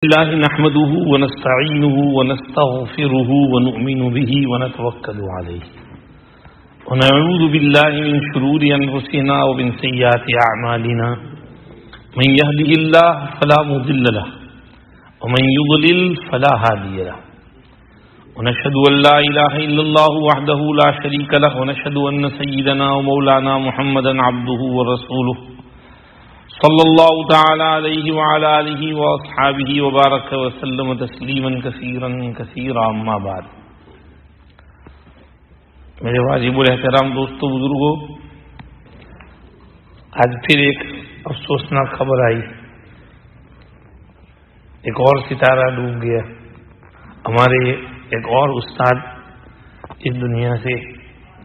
الله نحمده ونستعينه ونستغفره ونؤمن به ونتوكل عليه ونعوذ بالله من شرور أنفسنا ومن سيئات أعمالنا من يهده الله فلا مضل له ومن يضلل فلا هادي له ونشهد أن لا إله إلا الله وحده لا شريك له ونشهد أن سيدنا ومولانا محمدا عبده ورسوله صلی اللہ تعالی علیہ وعلی آلہ واصحابہ وبارک وسلم تسلیما کثیرا کثیرا اما بعد. میرے واجب الاحترام دوستو بزرگوں، آج پھر ایک افسوسناک خبر آئی، ایک اور ستارہ ڈوب گیا. ہمارے ایک اور استاد اس دنیا سے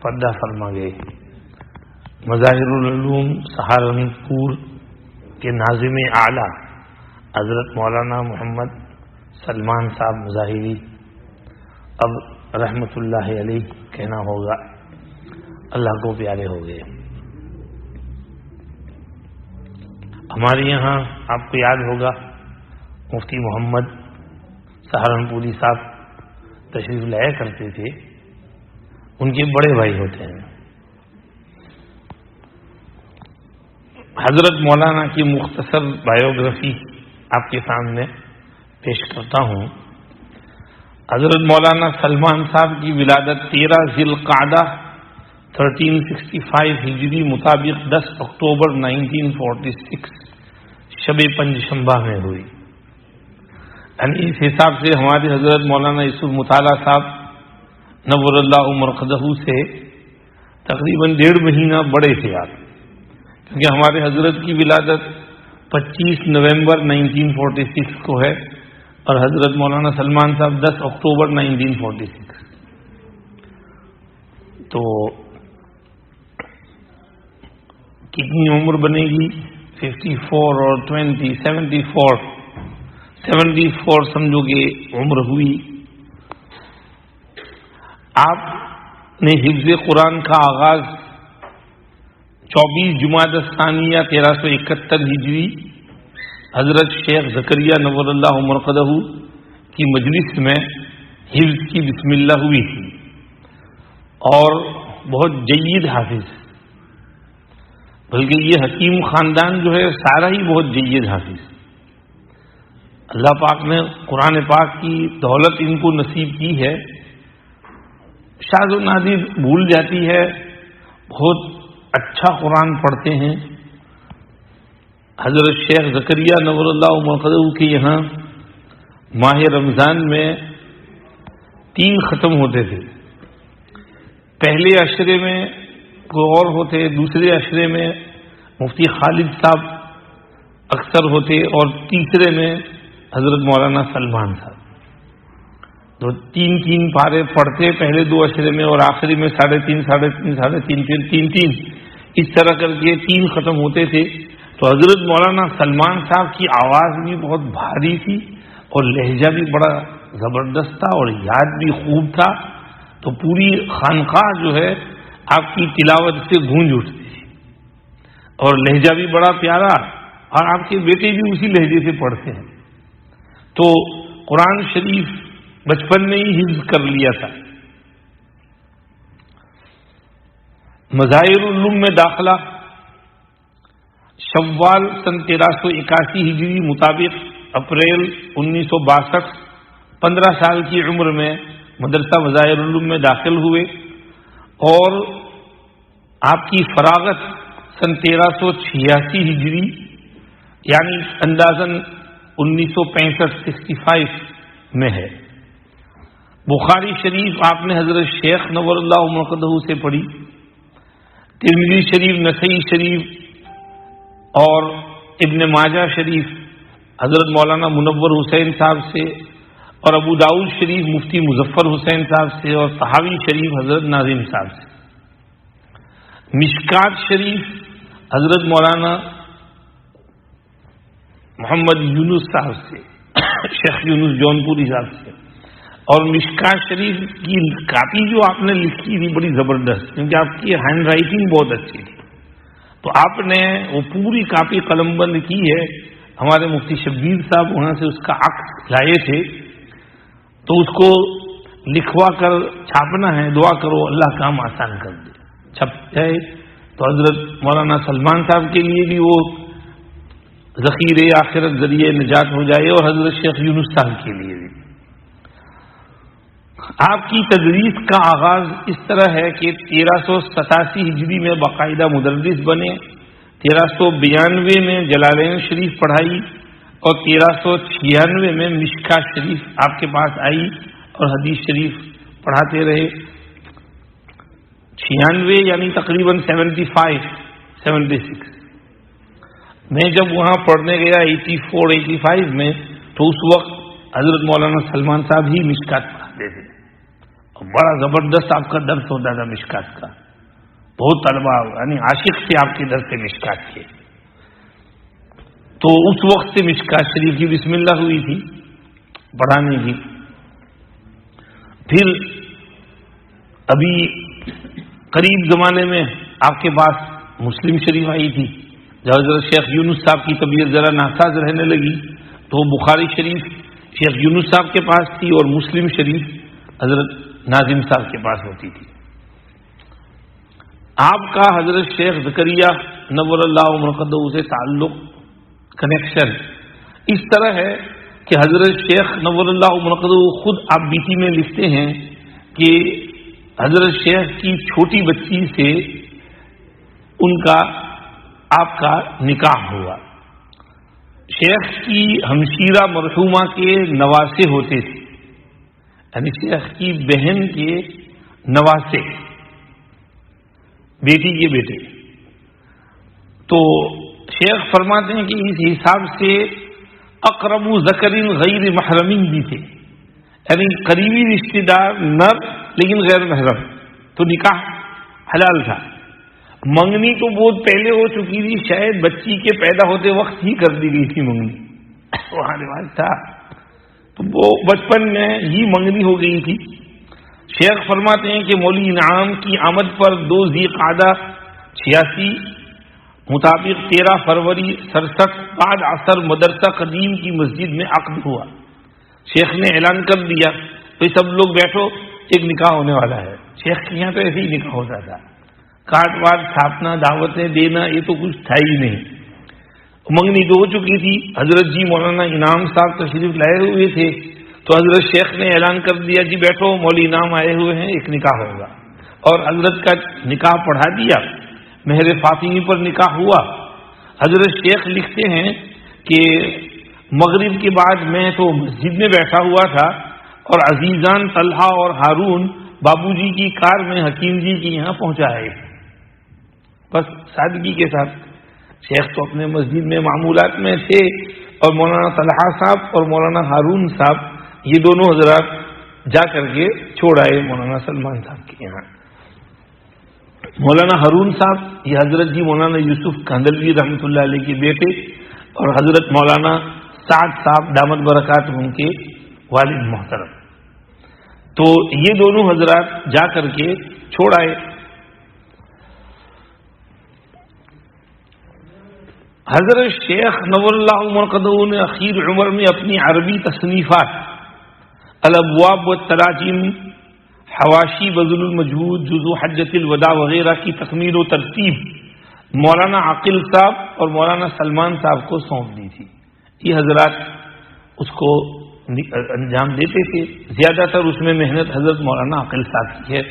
پردہ فرما گئے. مظاہر العلوم سہارنپور کے ناظم اعلیٰ حضرت مولانا محمد سلمان صاحب مظاہری اب رحمت اللہ علیہ کہنا ہوگا، اللہ کو پیارے ہو گئے. ہمارے یہاں آپ کو یاد ہوگا مفتی محمد سہارنپوری صاحب تشریف لایا کرتے تھے، ان کے بڑے بھائی ہوتے ہیں. حضرت مولانا کی مختصر بایوگرافی آپ کے سامنے پیش کرتا ہوں. حضرت مولانا سلمان صاحب کی ولادت 13 ذی القعدہ 1365 ہجری مطابق 10 اکتوبر 1946 شب پنجشنبہ میں ہوئی. یعنی اس حساب سے ہمارے حضرت مولانا یوسف مطالعہ صاحب نور اللہ مرقدہ سے تقریباً 1.5 مہینہ بڑے تھے آپ، کیونکہ ہمارے حضرت کی ولادت 25 نومبر 1946 کو ہے اور حضرت مولانا سلمان صاحب 10 اکتوبر 1946. تو کتنی عمر بنے گی؟ 54 اور 20 74 سمجھو گے عمر ہوئی. آپ نے حفظ قرآن کا آغاز 24 جمادی الثانیہ 1371 ہجری حضرت شیخ زکریا نور اللہ مرقدہ کی مجلس میں حفظ کی بسم اللہ ہوئی تھی، اور بہت جید حافظ، بلکہ یہ حکیم خاندان جو ہے سارا ہی بہت جید حافظ. اللہ پاک نے قرآن پاک کی دولت ان کو نصیب کی ہے. شاذ و نادر بھول جاتی ہے، بہت اچھا قرآن پڑھتے ہیں. حضرت شیخ زکریا نور اللہ مرقدہ کے یہاں ماہ رمضان میں 3 ختم ہوتے تھے. پہلے عشرے میں کوئی اور ہوتے، دوسرے عشرے میں مفتی خالد صاحب اکثر ہوتے، اور تیسرے میں حضرت مولانا سلمان صاحب. تو 3 پارے پڑھتے پہلے 2 عشرے میں، اور آخری میں 3.5 پھر 3 اس طرح کر کے 3 ختم ہوتے تھے. تو حضرت مولانا سلمان صاحب کی آواز بھی بہت بھاری تھی اور لہجہ بھی بڑا زبردست تھا اور یاد بھی خوب تھا. تو پوری خانقاہ جو ہے آپ کی تلاوت سے گونج اٹھتی تھی، اور لہجہ بھی بڑا پیارا، اور آپ کے بیٹے بھی اسی لہجے سے پڑھتے ہیں. تو قرآن شریف بچپن میں ہی حفظ کر لیا تھا. مظاہر العلوم میں داخلہ شوال سن 1381 ہجری مطابق اپریل 1962 15 سال کی عمر میں مدرسہ مظاہر العلوم میں داخل ہوئے، اور آپ کی فراغت سن 1386 ہجری یعنی اندازاً 1965 میں ہے. بخاری شریف آپ نے حضرت شیخ نور اللہ مرقدہ سے پڑھی. ترمذی شریف، نسائی شریف اور ابن ماجہ شریف حضرت مولانا منور حسین صاحب سے، اور ابو داؤد شریف مفتی مظفر حسین صاحب سے، اور طحاوی شریف حضرت ناظم صاحب سے. مشکات شریف حضرت مولانا محمد یونس صاحب سے، شیخ یونس جونپوری صاحب سے. اور مشکات شریف کی کاپی جو آپ نے لکھی تھی بڑی زبردست، کیونکہ آپ کی ہینڈ رائٹنگ بہت اچھی تھی. تو آپ نے وہ پوری کاپی قلم بند کی ہے ہمارے مفتی شبیر صاحب وہاں سے اس کا عکس لائے تھے، تو اس کو لکھوا کر چھاپنا ہے، دعا کرو اللہ کام آسان کر دے۔ چھپ جائے تو حضرت مولانا سلمان صاحب کے لیے بھی وہ ذخیرے آخرت ذریعے نجات ہو جائے، اور حضرت شیخ یونس صاحب کے لیے بھی۔ آپ کی تدریس کا آغاز اس طرح ہے کہ 1387 ہجری میں باقاعدہ مدرس بنے، 1392 میں جلالین شریف پڑھائی، اور 1396 میں مشکا شریف آپ کے پاس آئی اور حدیث شریف پڑھاتے رہے۔ 96 یعنی تقریباً 76 میں جب وہاں پڑھنے گیا 84-85 میں، تو اس وقت حضرت مولانا سلمان صاحب ہی مشکات پڑھاتے تھے، اور بڑا زبردست آپ کا درس ہوتا تھا مشکات کا، بہت طلبہ یعنی عاشق سے آپ کے درس مشکات کے۔ تو اس وقت سے مشکات شریف کی بسم اللہ ہوئی تھی پڑھانے کی۔ پھر ابھی قریب زمانے میں آپ کے پاس مسلم شریف آئی تھی، جب حضرت شیخ یونس صاحب کی طبیعت ذرا ناساز رہنے لگی تو بخاری شریف شیخ یونس صاحب کے پاس تھی، اور مسلم شریف حضرت ناظم صاحب کے پاس ہوتی تھی۔ آپ کا حضرت شیخ زکریا نور اللہ مرقدہ سے تعلق کنیکشن اس طرح ہے کہ حضرت شیخ نور اللہ مرقدہ خود آپ بیتی میں لکھتے ہیں کہ حضرت شیخ کی چھوٹی بچی سے ان کا آپ کا نکاح ہوا۔ شیخ کی ہمشیرہ مرحومہ کے نواسے ہوتے تھے، یعنی شیخ کی بہن کے نواسے، بیٹی کے بیٹے۔ تو شیخ فرماتے ہیں کہ اس حساب سے اقرب ذکرین غیر محرمین بھی تھے، یعنی قریبی رشتہ دار نر لیکن غیر محرم، تو نکاح حلال تھا۔ منگنی تو بہت پہلے ہو چکی تھی، شاید بچی کے پیدا ہوتے وقت ہی کر دی گئی تھی منگنی، وہاں رواج تھا، تو وہ بچپن میں ہی منگنی ہو گئی تھی۔ شیخ فرماتے ہیں کہ مولوی انعام کی آمد پر 2 ذی قعدہ 86 مطابق 13 فروری 67 بعد عصر مدرسہ قدیم کی مسجد میں عقد ہوا۔ شیخ نے اعلان کر دیا کہ سب لوگ بیٹھو، ایک نکاح ہونے والا ہے۔ شیخ کے یہاں تو ایسے ہی نکاح ہوتا تھا، کاٹ واٹ چھاپنا، دعوتیں دینا، یہ تو کچھ تھا ہی نہیں۔ منگنی تو ہو چکی تھی، حضرت جی مولانا انعام صاحب تشریف لائے ہوئے تھے، تو حضرت شیخ نے اعلان کر دیا جی بیٹھو، مولوی انعام آئے ہوئے ہیں، ایک نکاح ہوگا، اور حضرت کا نکاح پڑھا دیا۔ مہر فاطمی پر نکاح ہوا۔ حضرت شیخ لکھتے ہیں کہ مغرب کے بعد میں تو مسجد میں بیٹھا ہوا تھا، اور عزیزان طلحہ اور ہارون بابو جی کی کار میں حکیم جی کی یہاں پہنچائے، بس سادگی کے ساتھ۔ شیخ تو اپنے مسجد میں معمولات میں تھے، اور مولانا طلحہ صاحب اور مولانا ہارون صاحب یہ دونوں حضرات جا کر کے چھوڑ آئے مولانا سلمان صاحب کے یہاں۔ مولانا ہارون صاحب یہ حضرت جی مولانا یوسف کاندلوی رحمۃ اللہ علیہ کے بیٹے، اور حضرت مولانا سعد صاحب دامت برکات ان کے والد محترم، تو یہ دونوں حضرات جا کر کے چھوڑ آئے۔ حضرت شیخ نور اللہ مرقدہ نے اخیر عمر میں اپنی عربی تصنیفات الابواب والتراجم، حواشی بذل المجہود، جزو حجۃ الوداع وغیرہ کی تکمیل و ترتیب مولانا عاقل صاحب اور مولانا سلمان صاحب کو سونپ دی تھی۔ یہ حضرات اس کو انجام دیتے تھے، زیادہ تر اس میں محنت حضرت مولانا عاقل صاحب کی ہے۔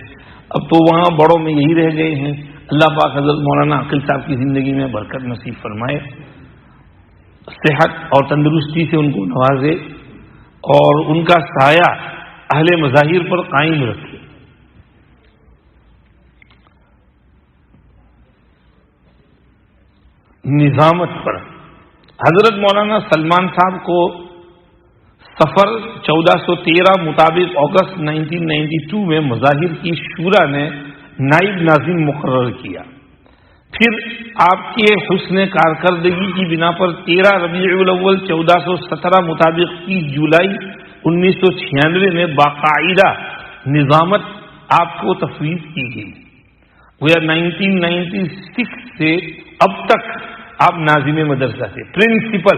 اب تو وہاں بڑوں میں یہی رہ گئے ہیں، اللہ پاک حضرت مولانا عاقل صاحب کی زندگی میں برکت نصیب فرمائے، صحت اور تندرستی سے ان کو نوازے، اور ان کا سایہ اہل مظاہر پر قائم رکھے۔ نظامت پر حضرت مولانا سلمان صاحب کو سفر 1413 مطابق اگست 1992 میں مظاہر کی شورا نے نائب ناظم مقرر کیا۔ پھر آپ کے حسن کارکردگی کی بنا پر 13 ربیع الاول 1417 مطابق 30 جولائی 1996 میں باقاعدہ نظامت آپ کو تفویض کی گئی۔ گویا 1996 سے اب تک آپ ناظم مدرسہ تھے، پرنسپل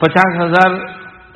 50,000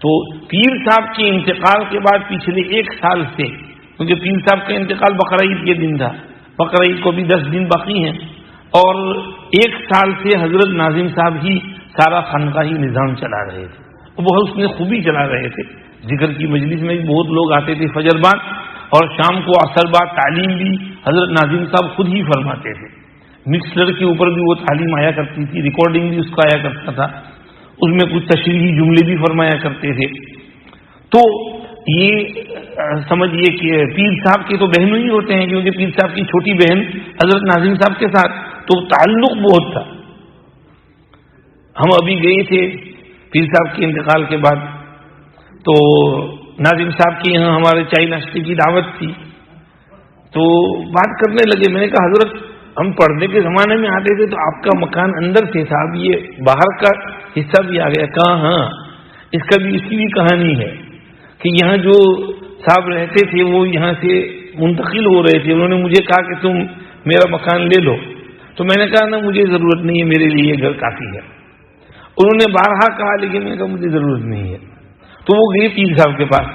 تو پیر صاحب کے انتقال کے بعد پچھلے 1 سال سے، کیونکہ پیر صاحب کا انتقال بقرعید کے دن تھا، بقرعید کو بھی 10 دن باقی ہیں، اور 1 سال سے حضرت ناظم صاحب ہی سارا خانقاہی نظام چلا رہے تھے، بہت اس میں خوبی چلا رہے تھے۔ ذکر کی مجلس میں بھی بہت لوگ آتے تھے فجر بعد، اور شام کو عصر بعد تعلیم بھی حضرت ناظم صاحب خود ہی فرماتے تھے۔ مکسر کے اوپر بھی وہ تعلیم آیا کرتی تھی، ریکارڈنگ بھی اس کا آیا کرتا تھا، اس میں کچھ تشریحی جملے بھی فرمایا کرتے تھے۔ تو یہ سمجھیے کہ پیر صاحب کے تو بہنوں ہی ہوتے ہیں، کیونکہ پیر صاحب کی چھوٹی بہن حضرت ناظم صاحب کے ساتھ تو تعلق بہت تھا۔ ہم ابھی گئے تھے پیر صاحب کے انتقال کے بعد، تو ناظم صاحب کے یہاں ہمارے چائے ناشتے کی دعوت تھی، تو بات کرنے لگے۔ میں نے کہا حضرت ہم پڑھنے کے زمانے میں آتے تھے تو آپ کا مکان اندر سے تھا، اب یہ باہر کا حصہ بھی آ گیا۔ کہا ہاں، اس کا بھی اسی بھی کہانی ہے کہ یہاں جو صاحب رہتے تھے وہ یہاں سے منتقل ہو رہے تھے، انہوں نے مجھے کہا کہ تم میرا مکان لے لو، تو میں نے کہا نا مجھے ضرورت نہیں ہے، میرے لیے یہ گھر کافی ہے۔ انہوں نے بارہا کہا، لیکن میں نے کہا مجھے ضرورت نہیں ہے۔ تو وہ گئے پیر صاحب کے پاس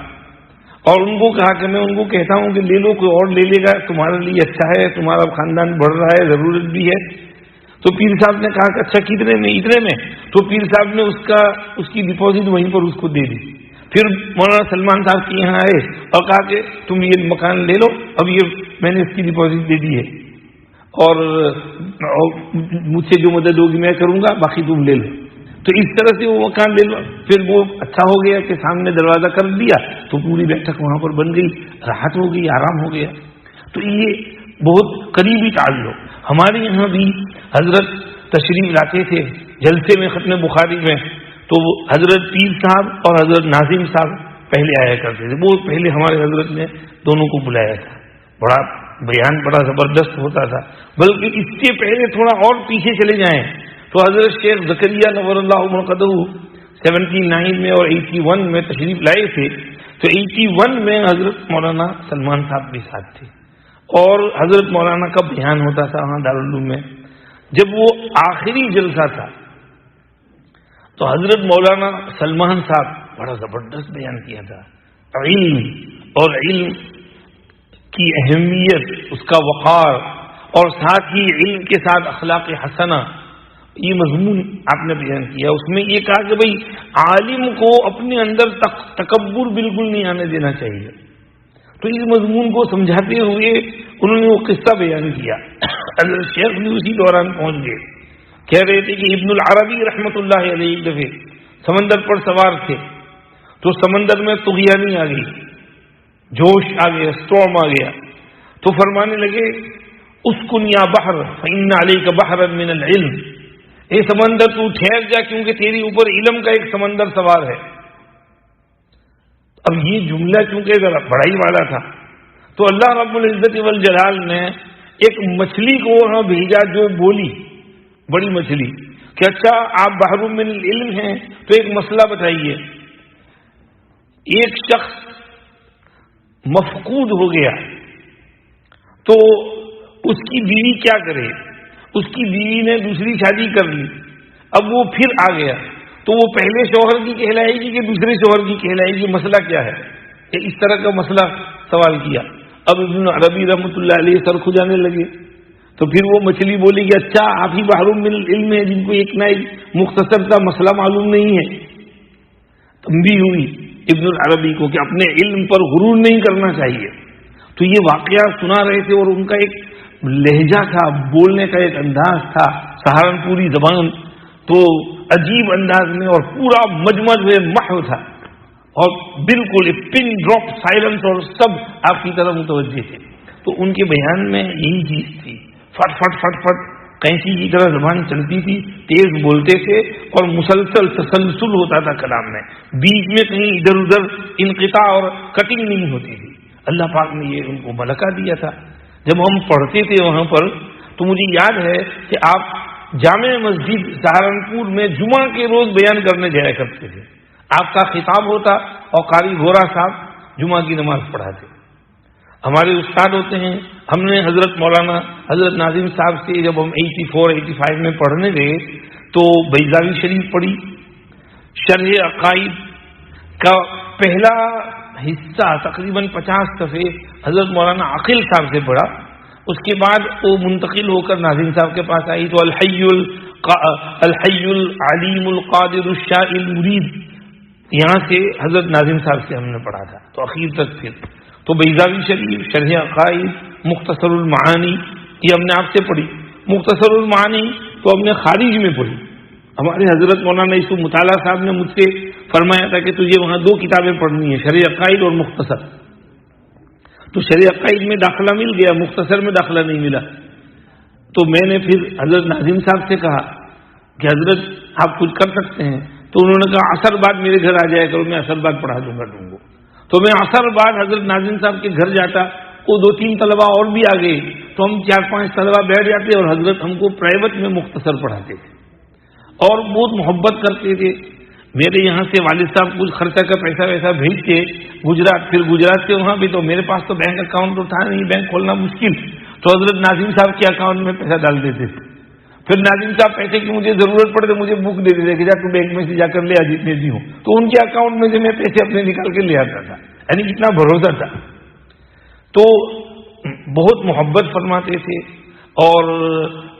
اور ان کو کہا کہ میں ان کو کہتا ہوں کہ لے لو، کوئی اور لے لے گا، تمہارے لیے اچھا ہے، تمہارا خاندان بڑھ رہا ہے، ضرورت بھی ہے۔ تو پیر صاحب نے کہا کہ اچھا کتنے میں؟ اتنے میں۔ تو پیر صاحب نے اس کی ڈپازٹ وہیں پر اس کو دے دی۔ پھر مولانا سلمان صاحب کے یہاں آئے اور کہا کہ تم یہ مکان لے لو، اب یہ میں نے اس کی ڈپازٹ دے دی ہے، اور مجھ سے جو مدد ہوگی میں کروں گا، باقی تم لے لو۔ تو اس طرح سے وہ مکان لے لو۔ پھر وہ اچھا ہو گیا کہ سامنے دروازہ کر دیا تو پوری بیٹھک وہاں پر بن گئی، راحت ہو گئی، آرام ہو گیا۔ تو یہ بہت قریبی تعلق۔ ہمارے یہاں بھی حضرت تشریف لاتے تھے جلسے میں ختم بخاری میں، تو حضرت پیر صاحب اور حضرت ناظم صاحب پہلے آیا کرتے تھے۔ وہ پہلے ہمارے حضرت نے دونوں کو بلایا تھا، بڑا بیان بڑا زبردست ہوتا تھا۔ بلکہ اس سے پہلے تھوڑا اور پیچھے چلے جائیں تو حضرت شیخ زکریا نور اللہ مرقدہ 79 میں اور 81 میں تشریف لائے تھے، تو 81 میں حضرت مولانا سلمان صاحب بھی ساتھ تھے، اور حضرت مولانا کا بیان ہوتا تھا وہاں دارالعلوم میں۔ جب وہ آخری جلسہ تھا تو حضرت مولانا سلمان صاحب بڑا زبردست بیان کیا تھا، علم اور علم کی اہمیت، اس کا وقار، اور ساتھ ہی علم کے ساتھ اخلاق حسنہ، یہ مضمون آپ نے بیان کیا۔ اس میں یہ کہا کہ بھئی عالم کو اپنے اندر تکبر بالکل نہیں آنے دینا چاہیے۔ تو اس مضمون کو سمجھاتے ہوئے انہوں نے وہ قصہ بیان کیا۔ حضرت شیخ بھی اسی دوران پہنچ گئے، کہہ رہے تھے کہ ابن العربی رحمۃ اللہ علیہ ایک دفعہ سمندر پر سوار تھے، تو سمندر میں طغیانی آ گئی، جوش آ گیا، اسٹارم آ گیا، تو فرمانے لگے اسکن یا بحر فإن علیک بحرا من العلم، اے سمندر تو ٹھہر جا کیونکہ تیری اوپر علم کا ایک سمندر سوار ہے۔ اب یہ جملہ چونکہ ذرا بڑائی والا تھا تو اللہ رب العزت والجلال نے ایک مچھلی کو وہاں بھیجا جو بولی، بڑی مچھلی، کہ اچھا آپ بحر من العلم ہیں تو ایک مسئلہ بتائیے، ایک شخص مفقود ہو گیا تو اس کی بیوی کیا کرے؟ اس کی بیوی نے دوسری شادی کر لی، اب وہ پھر آ گیا تو وہ پہلے شوہر کی کہلائے گی کہ دوسرے شوہر کی کہلائے گی؟ مسئلہ کیا ہے؟ اس طرح کا مسئلہ سوال کیا۔ اب ابن عربی رحمۃ اللہ علیہ سر کھجانے لگے، تو پھر وہ مچھلی بولی کہ اچھا آپ ہی بحر من العلم ہے جن کو ایک نہ ایک مختصر سا مسئلہ معلوم نہیں ہے۔ تنبیہ ہوئی ابن العربی کو کہ اپنے علم پر غرور نہیں کرنا چاہیے۔ تو یہ واقعہ سنا رہے تھے، اور ان کا ایک لہجہ تھا، بولنے کا ایک انداز تھا، سہارنپوری زبان، تو عجیب انداز میں، اور پورا مجمع جو ہے محو تھا، اور بالکل پن ڈراپ سائلنس، اور سب آپ کی طرف متوجہ تھے۔ تو ان کے بیان میں یہی چیز تھی، فٹ فٹ فٹ فٹ کینچی کی طرح زبان چلتی تھی، تیز بولتے تھے، اور مسلسل تسلسل ہوتا تھا کلام میں، بیچ میں کہیں ادھر ادھر انقطاع اور کٹنگ نہیں ہوتی تھی۔ اللہ پاک نے یہ ان کو ملکہ دیا تھا۔ جب ہم پڑھتے تھے وہاں پر تو مجھے یاد ہے کہ آپ جامع مسجد سہارنپور میں جمعہ کے روز بیان کرنے جایا کرتے تھے، آپ کا خطاب ہوتا اور قاری گھورا صاحب جمعہ کی نماز پڑھاتے۔ ہمارے استاد ہوتے ہیں، ہم نے حضرت مولانا حضرت ناظم صاحب سے جب ہم 84-85 میں پڑھنے گئے تو بیضاوی شریف پڑھی، شرح عقائد کا پہلا حصہ تقریباً 50 صفحے حضرت مولانا عقیل صاحب سے پڑھا. اس کے بعد وہ منتقل ہو کر ناظم صاحب کے پاس آئی تو الحی العلیم القادر الشاء المرید یہاں سے حضرت ناظم صاحب سے ہم نے پڑھا تھا تو اخیر تک. پھر تو بیضاوی شریف، شرح عقائد، مختصر المعانی یہ ہم نے آپ سے پڑھی. مختصر المعانی تو ہم نے خارج میں پڑھی. ہمارے حضرت مولانا یوسف مطالعہ صاحب نے مجھ سے فرمایا تھا کہ تجھے وہاں 2 کتابیں پڑھنی ہیں، شرح عقائد اور مختصر. تو شرح عقائد میں داخلہ مل گیا، مختصر میں داخلہ نہیں ملا. تو میں نے پھر حضرت ناظم صاحب سے کہا کہ حضرت آپ کچھ کر سکتے ہیں. تو انہوں نے کہا عصر بعد میرے گھر آ جائے کرو، میں عصر بعد پڑھا دوں گا تم کو. تو میں عصر بعد حضرت ناظم صاحب کے گھر جاتا، وہ 2-3 طلبہ اور بھی آ گئے تو ہم 4-5 طلبہ بیٹھ جاتے اور حضرت ہم کو پرائیویٹ میں مختصر پڑھاتے تھے اور بہت محبت کرتے تھے. میرے یہاں سے والد صاحب کچھ خرچہ کا پیسہ ویسا بھیجتے گجرات، پھر گجرات سے وہاں بھی تو میرے پاس تو بینک اکاؤنٹ تو تھا نہیں، بینک کھولنا مشکل. تو حضرت ناظم صاحب کے اکاؤنٹ میں پیسہ ڈال دیتے تھے. پھر ناظم صاحب پیسے کی مجھے ضرورت پڑے تو مجھے بک دے دیتے کہ جا تو بینک میں سے جا کر لے آ جتنے بھی ہوں. تو ان کے اکاؤنٹ میں سے میں پیسے اپنے نکال کے لے آتا تھا. یعنی کتنا بھروسہ تھا. تو بہت محبت فرماتے تھے اور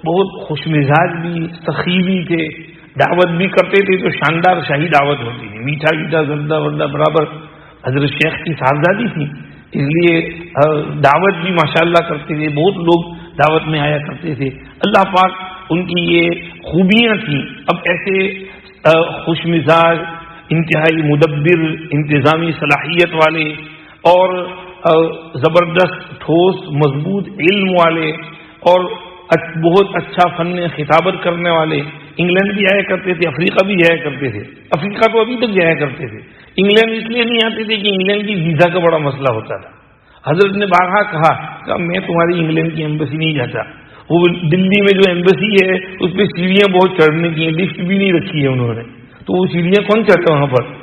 بہت خوش مزاج بھی، سخی بھی تھے. دعوت بھی کرتے تھے تو شاندار شاہی دعوت ہوتی تھی، میٹھا میٹھا زردہ وردہ برابر. حضرت شیخ کی صاحبزادی تھی اس لیے دعوت بھی ماشاءاللہ کرتے تھے. بہت لوگ دعوت میں آیا کرتے تھے. اللہ پاک ان کی یہ خوبیاں تھیں. اب ایسے خوش مزاج، انتہائی مدبر، انتظامی صلاحیت والے اور زبردست ٹھوس مضبوط علم والے اور بہت اچھا فن خطابت کرنے والے. انگلینڈ بھی آیا کرتے تھے، افریقہ بھی جایا کرتے تھے. افریقہ تو ابھی تک جایا کرتے تھے. انگلینڈ اس لیے نہیں آتے تھے کہ انگلینڈ کی ویزا کا بڑا مسئلہ ہوتا تھا. حضرت نے بارہا کہا کہ میں تمہاری انگلینڈ کی ایمبیسی نہیں جاتا. وہ دلی میں جو ایمبیسی ہے اس پہ سیڑھیاں بہت چڑھنے کی ہیں، لفٹ بھی نہیں رکھی ہے انہوں نے. تو وہ سیڑھیاں کون چڑھتا وہاں پر؟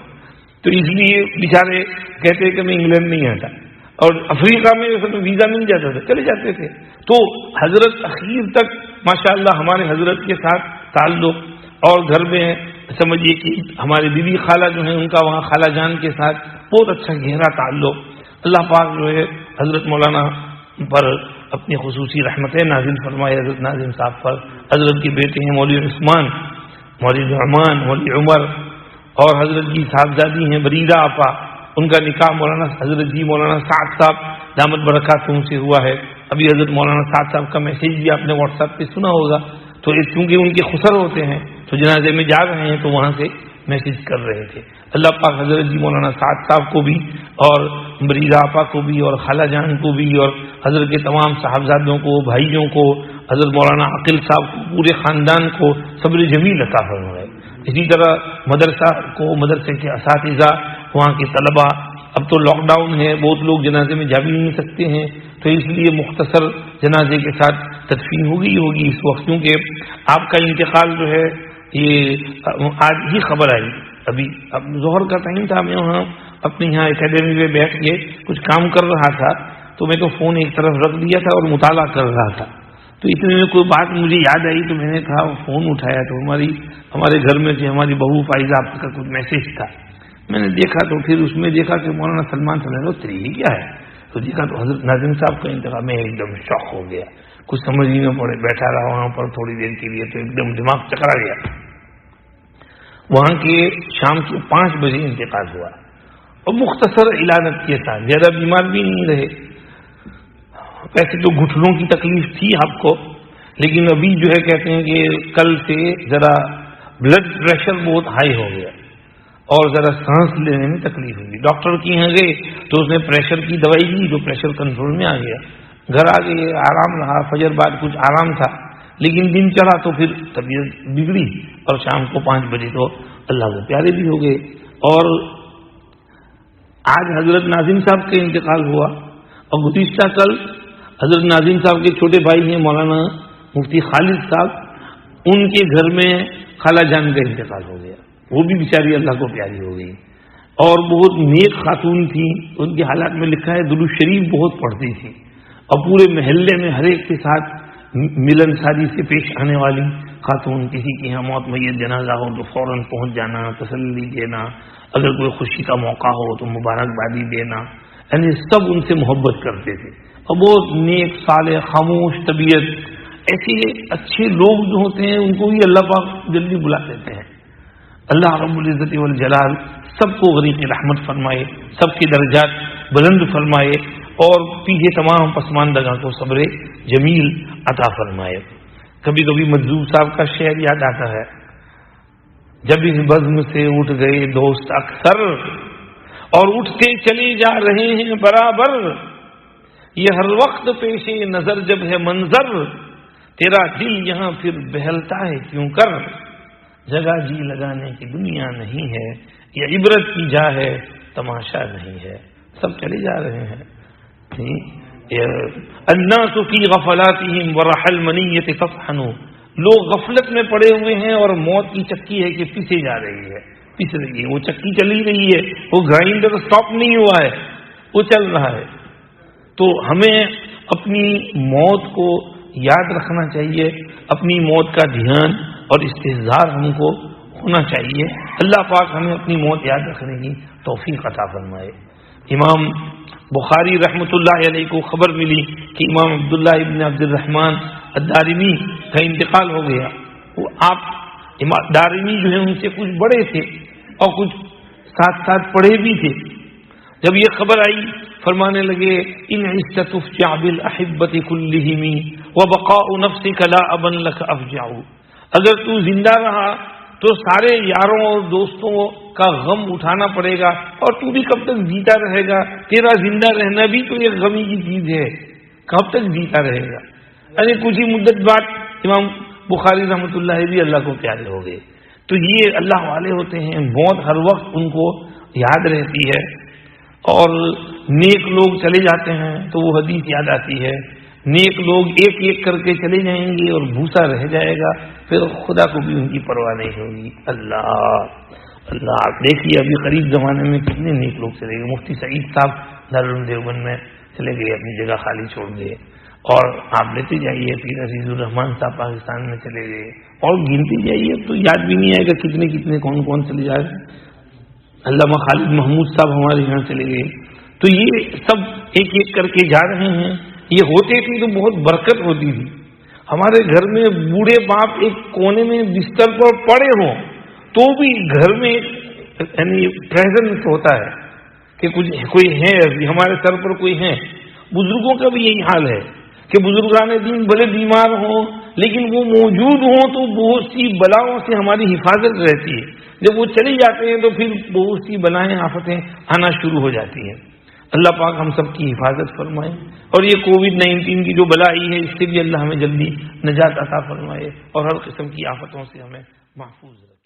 تو اس لیے بیچارے کہتے کہ میں انگلینڈ نہیں آتا. اور افریقہ میں ویزا مل جاتا تھا، چلے جاتے تھے. تو حضرت اخیر تک ماشاءاللہ ہمارے حضرت کے ساتھ تعلق. اور گھر میں سمجھیے کہ ہمارے بیوی خالہ جو ہیں ان کا وہاں خالہ جان کے ساتھ بہت اچھا گہرا تعلق. اللہ پاک جو ہے حضرت مولانا پر اپنی خصوصی رحمتیں نازل فرمائے. حضرت ناظم صاحب پر حضرت کے بیٹے ہیں مولوی عثمان، مولوی نعمان، مولوی عمر اور حضرت کی صاحبزادی ہیں بریدہ آپا. ان کا نکاح مولانا حضرت جی مولانا سعد صاحب دامت برکاتہم سے ہوا ہے. ابھی حضرت مولانا سعد صاحب کا میسیج بھی آپ نے واٹس ایپ پہ سنا ہوگا. تو چونکہ ان کے خسر ہوتے ہیں تو جنازے میں جا رہے ہیں تو وہاں سے میسیج کر رہے تھے. اللہ پاک حضرت جی مولانا سعد صاحب کو بھی اور بریدہ آپا کو بھی اور خالہ جان کو بھی اور حضرت کے تمام صاحبزادوں کو، بھائیوں کو، حضرت مولانا عقیل صاحب کو، پورے خاندان کو صبر جمیل عطا فرمائے. اسی طرح مدرسہ کو، مدرسے کے اساتذہ، وہاں کے طلبہ. اب تو لاک ڈاؤن ہے، بہت لوگ جنازے میں جا بھی نہیں سکتے ہیں تو اس لیے مختصر جنازے کے ساتھ تدفین ہوگی اس وقت. کیونکہ آپ کا انتقال جو ہے یہ آج ہی خبر آئی. ابھی اب ظہر کا ٹائم تھا، میں وہاں اپنے یہاں اکیڈمی میں بیٹھ کے کچھ کام کر رہا تھا تو میں تو فون ایک طرف رکھ دیا تھا اور مطالعہ کر رہا تھا. تو اتنے میں کوئی بات مجھے یاد آئی تو میں نے کہا فون اٹھایا تو ہمارے گھر میں سے ہماری بہو فائزہ آپ کا کچھ میسیج تھا. میں نے دیکھا تو پھر اس میں دیکھا کہ مولانا سلمان صلی یہ کیا ہے. تو دیکھا تو حضرت ناظم صاحب کا انتقال. میں ایک دم شوق ہو گیا، کچھ سمجھ ہی نہ پڑے. بیٹھا رہا وہاں پر تھوڑی دیر کے لیے تو ایک دم دماغ چکرا گیا. وہاں کے شام کے 5 بجے انتقال ہوا اور مختصر علانت کے ساتھ. زیادہ بیمار بھی نہیں رہے. ویسے تو گھٹنوں کی تکلیف تھی آپ کو، لیکن ابھی جو ہے کہتے ہیں کہ کل سے ذرا بلڈ پریشر بہت ہائی ہو گیا اور ذرا سانس لینے میں تکلیف ہوئی. ڈاکٹر کے یہاں گئے تو اس نے پریشر کی دوائی دی تو پریشر کنٹرول میں آ گیا. گھر آ گئے، آرام رہا. فجر بعد کچھ آرام تھا لیکن دن چڑھا تو پھر طبیعت بگڑی اور شام کو 5 بجے تو اللہ کے پیارے بھی ہو گئے. اور آج حضرت ناظم صاحب کا انتقال ہوا اور گزشتہ کل حضرت ناظم صاحب کے چھوٹے بھائی ہیں مولانا مفتی خالد صاحب، ان کے گھر میں خالہ جان کا انتقال ہو گیا. وہ بھی بیچاری اللہ کو پیاری ہو گئی اور بہت نیک خاتون تھی. ان کے حالات میں لکھا ہے درود شریف بہت پڑھتی تھی اور پورے محلے میں ہر ایک کے ساتھ ملن ساری سے پیش آنے والی خاتون. کسی کے یہاں موت میت جنازہ ہو تو فوراً پہنچ جانا، تسلی دینا اگر کوئی خوشی کا موقع ہو تو مبارکبادی دینا، یعنی سب ان سے محبت کرتے تھے. اور بہت نیک صالح خاموش طبیعت ایسے اچھے لوگ جو ہوتے ہیں ان کو بھی اللہ پاک جلدی بلا لیتے ہیں. اللہ رب العزت والجلال سب کو غریق رحمت فرمائے، سب کے درجات بلند فرمائے اور پیچھے تمام پسماندگان کو صبر جمیل عطا فرمائے. کبھی کبھی مجذوب صاحب کا شعر یاد آتا ہے، جب اس بزم سے اٹھ گئے دوست اکثر اور اٹھتے چلے جا رہے ہیں برابر، یہ ہر وقت پیش نظر جب ہے منظر، تیرا دل یہاں پھر بہلتا ہے کیوں کر، جگہ جی لگانے کی دنیا نہیں ہے، یہ عبرت کی جا ہے تماشا نہیں ہے. سب چلے جا رہے ہیں. الناس فی غفلاتہم ورحل منیت تطحن، لوگ غفلت میں پڑے ہوئے ہیں اور موت کی چکی ہے کہ پیچھے جا رہی ہے، پیچھے رہی ہے. وہ چکی چلی رہی ہے، وہ گرائنڈر سٹاپ نہیں ہوا ہے، وہ چل رہا ہے. تو ہمیں اپنی موت کو یاد رکھنا چاہیے، اپنی موت کا دھیان اور استحضار ہم کو ہونا چاہیے. اللہ پاک ہمیں اپنی موت یاد رکھنے کی توفیق عطا فرمائے. امام بخاری رحمۃ اللہ علیہ کو خبر ملی کہ امام عبداللہ ابن عبد الرحمن الدارمی کا انتقال ہو گیا. وہ آپ دارمی جو ہے ان سے کچھ بڑے تھے اور کچھ ساتھ ساتھ پڑھے بھی تھے. جب یہ خبر آئی فرمانے لگے ان عزت افجع بالاحبۃ کلہم وبقاء نفسک لا ابن لک افجع، اگر تو زندہ رہا تو سارے یاروں اور دوستوں کا غم اٹھانا پڑے گا اور تو بھی کب تک جیتا رہے گا، تیرا زندہ رہنا بھی تو ایک غمی کی چیز ہے، کب تک جیتا رہے گا. ارے کچھ ہی مدت بعد امام بخاری رحمۃ اللہ بھی اللہ کو پیارے ہو گئے. تو یہ اللہ والے ہوتے ہیں، موت ہر وقت ان کو یاد رہتی ہے. اور نیک لوگ چلے جاتے ہیں تو وہ حدیث یاد آتی ہے، نیک لوگ ایک ایک کر کے چلے جائیں گے اور بھوسا رہ جائے گا، پھر خدا کو بھی ان کی پرواہ نہیں ہوگی. اللہ آپ دیکھیے ابھی قریب زمانے میں کتنے نیک لوگ چلے گئے. مفتی سعید صاحب دارالعلوم دیوبند میں چلے گئے، اپنی جگہ خالی چھوڑ گئے. اور آپ لیتے جائیے پیر عزیز الرحمان صاحب پاکستان میں چلے گئے، اور گنتے جائیے تو یاد بھی نہیں آئے گا کتنے کتنے کون کون چلے جائے. علامہ خالد محمود صاحب ہمارے یہاں چلے گئے. تو یہ سب ایک ایک کر کے جا رہے ہیں. یہ ہوتے تھے تو بہت برکت ہوتی تھی. ہمارے گھر میں بوڑھے باپ ایک کونے میں بستر پر پڑے ہوں تو بھی گھر میں یعنی پریزنس ہوتا ہے کہ کچھ کوئی ہے، ابھی ہمارے سر پر کوئی ہے. بزرگوں کا بھی یہی حال ہے کہ بزرگان دین بھلے بیمار ہوں لیکن وہ موجود ہوں تو بہت سی بلاؤں سے ہماری حفاظت رہتی ہے. جب وہ چلے جاتے ہیں تو پھر بہت سی بلائیں آفتیں آنا شروع ہو جاتی ہیں. اللہ پاک ہم سب کی حفاظت فرمائے، اور یہ کووڈ-19 کی جو بلا آئی ہے اس سے بھی اللہ ہمیں جلدی نجات عطا فرمائے اور ہر قسم کی آفتوں سے ہمیں محفوظ رکھے.